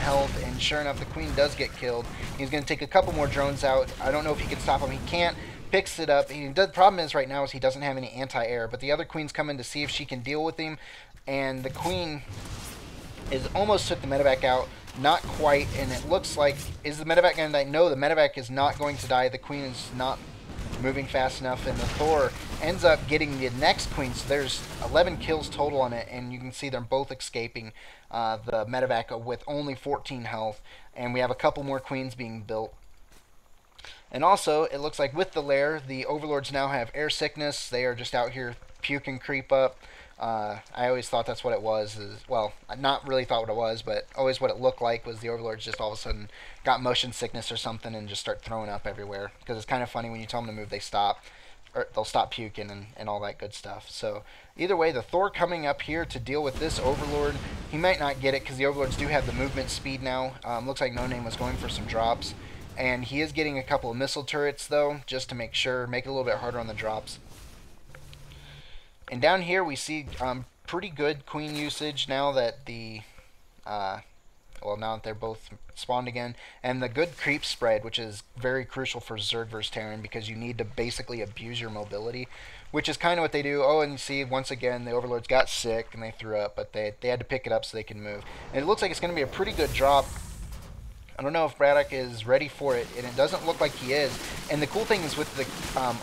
health, and sure enough, the queen does get killed. He's going to take a couple more drones out. I don't know if he can stop him. He can't. Picks it up. The problem is right now is he doesn't have any anti-air, but the other queen's coming to see if she can deal with him, and the queen is almost took the medevac out. Not quite, and it looks like, is the medevac going to die? No, the medevac is not going to die. The queen is not moving fast enough, and the Thor ends up getting the next queen. So there's 11 kills total on it, and you can see they're both escaping the medevac with only 14 health, and we have a couple more queens being built. And also, it looks like with the lair, the overlords now have air sickness. They are just out here puke and creep up. I always thought that's what it was. Well, not really thought what it was, but always what it looked like was the overlords just all of a sudden got motion sickness or something and just start throwing up everywhere. Because it's kind of funny when you tell them to move, they stop. Or they'll stop puking and all that good stuff. So either way, the Thor coming up here to deal with this overlord, he might not get it because the overlords do have the movement speed now. Looks like Noname was going for some drops. And he is getting a couple of missile turrets, though, just to make sure, make it a little bit harder on the drops. And down here we see pretty good queen usage now that the, well, now that they're both spawned again. And the good creep spread, which is very crucial for Zerg versus Terran, because you need to basically abuse your mobility, which is kind of what they do. Oh, and you see, once again, the overlords got sick and they threw up, but they had to pick it up so they can move. And it looks like it's going to be a pretty good drop. I don't know if Bratok is ready for it, and it doesn't look like he is. And the cool thing is with the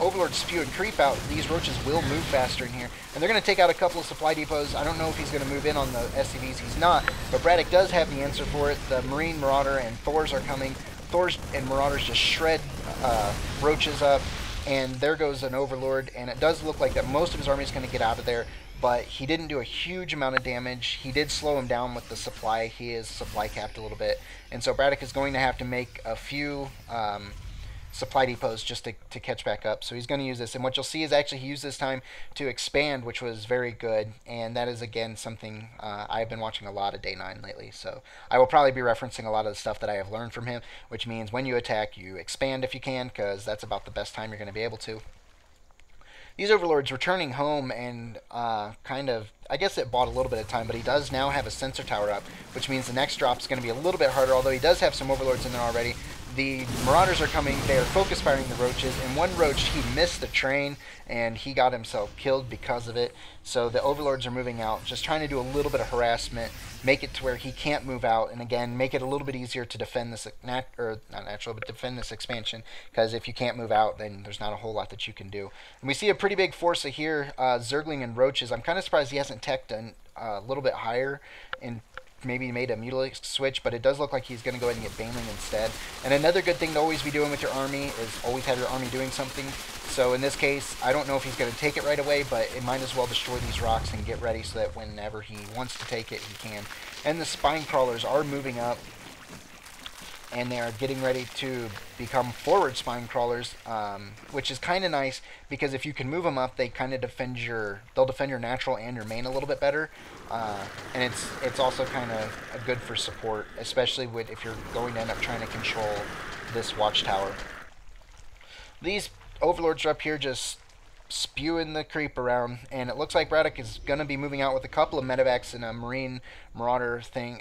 Overlord spew and creep out, these roaches will move faster in here. And they're going to take out a couple of supply depots. I don't know if he's going to move in on the SCVs. He's not, but Bratok does have the answer for it. The Marine Marauder and Thors are coming. Thors and Marauders just shred roaches up, and there goes an Overlord. And it does look like that most of his army is going to get out of there. But he didn't do a huge amount of damage. He did slow him down with the supply. He is supply capped a little bit. And so Bratok is going to have to make a few supply depots just to catch back up. So he's going to use this. And what you'll see is actually he used this time to expand, which was very good. And that is, again, something I've been watching a lot of Day 9 lately. So I will probably be referencing a lot of the stuff that I have learned from him, which means when you attack, you expand if you can, because that's about the best time you're going to be able to. These overlords returning home and kind of, I guess it bought a little bit of time, but he does now have a sensor tower up, which means the next drop is going to be a little bit harder, although he does have some overlords in there already. The Marauders are coming, they are focus firing the roaches, and one roach, he missed the train, and he got himself killed because of it. So the overlords are moving out, just trying to do a little bit of harassment, make it to where he can't move out, and again, make it a little bit easier to defend this, defend this expansion, because if you can't move out, then there's not a whole lot that you can do. And we see a pretty big force here, Zergling and roaches. I'm kind of surprised he hasn't teched a little bit higher and maybe made a Mutalisk switch, but it does look like he's going to go ahead and get Baneling instead. And another good thing to always be doing with your army is always have your army doing something. So in this case, I don't know if he's going to take it right away, but it might as well destroy these rocks and get ready so that whenever he wants to take it, he can. And the spine crawlers are moving up, and they are getting ready to become forward spine crawlers, which is kind of nice because if you can move them up, they kind of defend they'll defend your natural and your main a little bit better, and it's also kind of good for support, especially if you're going to end up trying to control this watchtower. These overlords are up here just spewing the creep around, and it looks like Bratok is going to be moving out with a couple of medevacs and a Marine Marauder thing,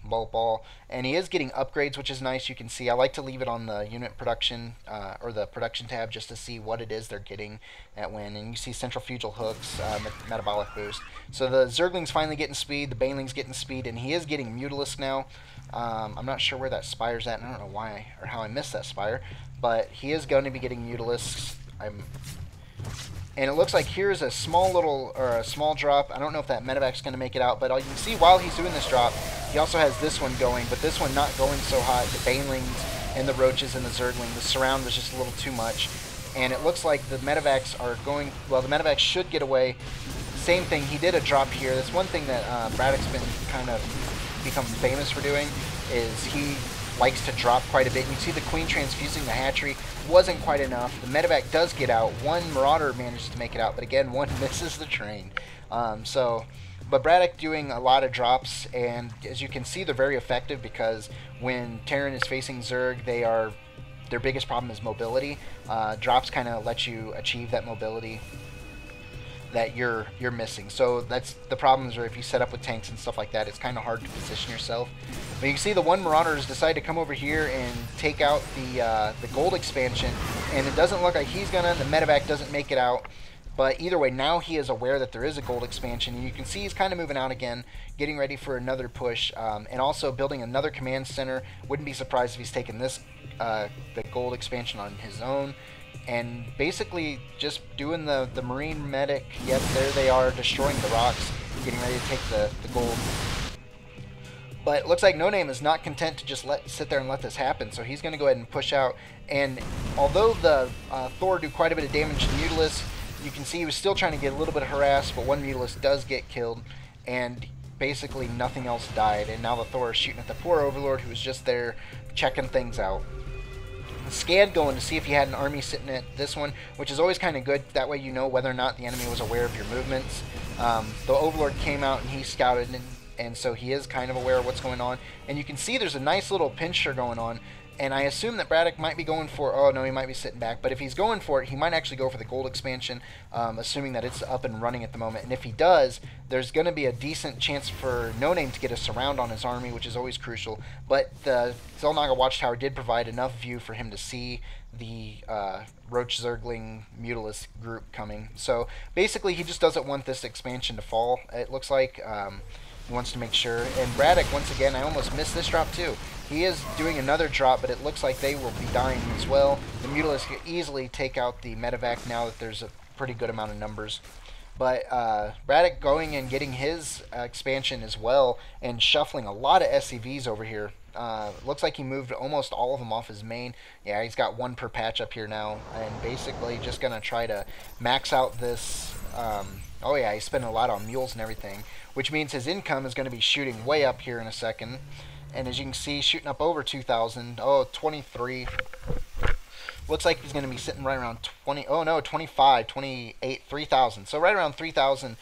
ball, and he is getting upgrades, which is nice. You can see I like to leave it on the unit production or the production tab just to see what it is they're getting at when, and you see central fugal hooks, metabolic boost. So the Zergling's finally getting speed, the Baneling's getting speed, and he is getting Mutalisk now. I'm not sure where that Spire's at, and I don't know why or how I missed that Spire, but he is going to be getting Mutalisks. And it looks like here's a small drop. I don't know if that medevac's going to make it out, but you can see while he's doing this drop, he also has this one going, but this one not going so hot. The Banelings and the Roaches and the Zergling, the surround was just a little too much. And it looks like the medevacs are going, well, the medevacs should get away. Same thing, he did a drop here. That's one thing that Braddock's been kind of become famous for doing, is he likes to drop quite a bit. You see the Queen transfusing the hatchery. Wasn't quite enough. The medevac does get out. One Marauder manages to make it out, but again, one misses the train. But Bratok doing a lot of drops, and as you can see, they're very effective because when Terran is facing Zerg, their biggest problem is mobility. Drops kind of let you achieve that mobility. that you're missing. So that's the problems, or if you set up with tanks and stuff like that, it's kind of hard to position yourself. But you can see the one Marauder has decided to come over here and take out the gold expansion, and it doesn't look like he's gonna. The medevac doesn't make it out. But either way, now he is aware that there is a gold expansion, and you can see he's kind of moving out again, getting ready for another push, and also building another command center. Wouldn't be surprised if he's taken this the gold expansion on his own, and basically just doing the Marine medic. Yep, there they are, destroying the rocks, getting ready to take the gold. But it looks like Noname is not content to just sit there and let this happen, so he's going to go ahead and push out. And although the Thor do quite a bit of damage to Mutalisk, you can see he was still trying to get a little bit harassed, but one Mutalisk does get killed, and basically nothing else died. And now the Thor is shooting at the poor Overlord, who was just there checking things out. Scan going to see if you had an army sitting at this one, which is always kind of good. That way you know whether or not the enemy was aware of your movements. The Overlord came out and he scouted, and so he is kind of aware of what's going on. And you can see there's a nice little pincher going on. And I assume that Bratok might be going for... Oh, no, he might be sitting back. But if he's going for it, he might actually go for the gold expansion, assuming that it's up and running at the moment. And if he does, there's going to be a decent chance for Noname to get a surround on his army, which is always crucial. But the Xel'Naga Watchtower did provide enough view for him to see the Roach Zergling Mutalisk group coming. So basically, he just doesn't want this expansion to fall, it looks like. He wants to make sure. And Bratok, once again, I almost missed this drop too. He is doing another drop, but it looks like they will be dying as well. The Mutalisk can easily take out the medevac now that there's a pretty good amount of numbers. But Bratok going and getting his expansion as well, and shuffling a lot of SCVs over here. Looks like he moved almost all of them off his main. Yeah, he's got one per patch up here now, and basically just going to try to max out this... oh yeah, he's spending a lot on mules and everything, which means his income is going to be shooting way up here in a second. And as you can see, shooting up over 2,000. Oh, 23. Looks like he's going to be sitting right around 20. Oh no, 25, 28, 3,000. So right around 3,000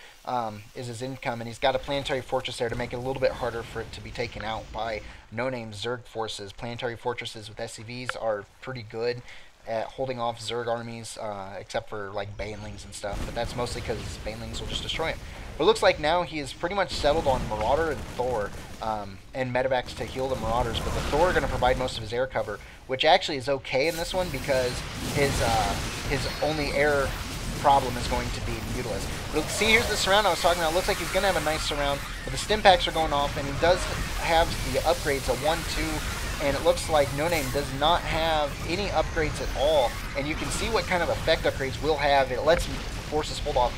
is his income, and he's got a planetary fortress there to make it a little bit harder for it to be taken out by no-name Zerg forces. Planetary fortresses with SCVs are pretty good at holding off Zerg armies, except for like Banelings and stuff, but that's mostly because Banelings will just destroy him. But it looks like now he is pretty much settled on Marauder and Thor, and medevacs to heal the Marauders, but the Thor are going to provide most of his air cover, which actually is okay in this one because his only air problem is going to be Mutalisk. But see, here's the surround I was talking about. It looks like he's going to have a nice surround, but the stim packs are going off, and he does have the upgrades, a 1-2, and it looks like Noname does not have any upgrades at all. And you can see what kind of effect upgrades will have. It lets forces hold off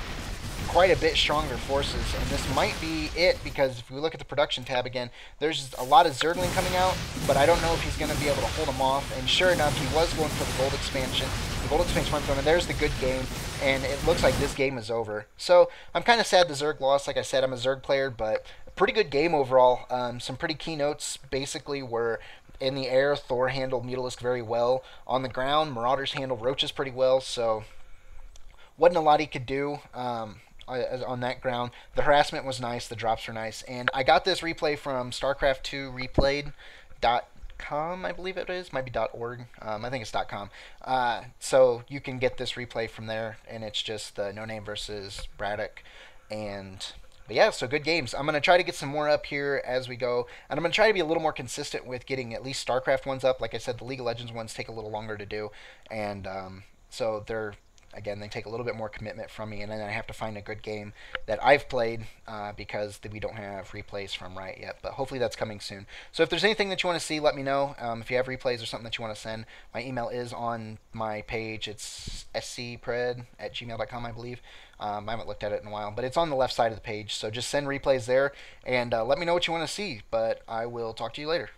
quite a bit stronger forces, and this might be it, because if we look at the production tab again, there's a lot of Zergling coming out, but I don't know if he's going to be able to hold them off. And sure enough, he was going for the gold expansion. The gold expansion went from him, and there's the good game, and it looks like this game is over. So I'm kind of sad the Zerg lost. Like I said, I'm a Zerg player, but a pretty good game overall. Some pretty key notes basically were: in the air, Thor handled Mutalisk very well. On the ground, Marauders handled Roaches pretty well, so wasn't a lot he could do on that ground. The harassment was nice, the drops were nice, and I got this replay from Starcraft 2 replayed.com, I believe it is, might be .org, I think it's .com, so you can get this replay from there, and it's just the Noname versus Bratok. But yeah, so good games. I'm going to try to get some more up here as we go, and I'm going to try to be a little more consistent with getting at least StarCraft ones up. Like I said, the League of Legends ones take a little longer to do, and so they're... Again, they take a little bit more commitment from me, and then I have to find a good game that I've played because we don't have replays from Riot yet. But hopefully that's coming soon. So if there's anything that you want to see, let me know. If you have replays or something that you want to send, my email is on my page. It's scpred@gmail.com, I believe. I haven't looked at it in a while, but it's on the left side of the page. So just send replays there, and let me know what you want to see. But I will talk to you later.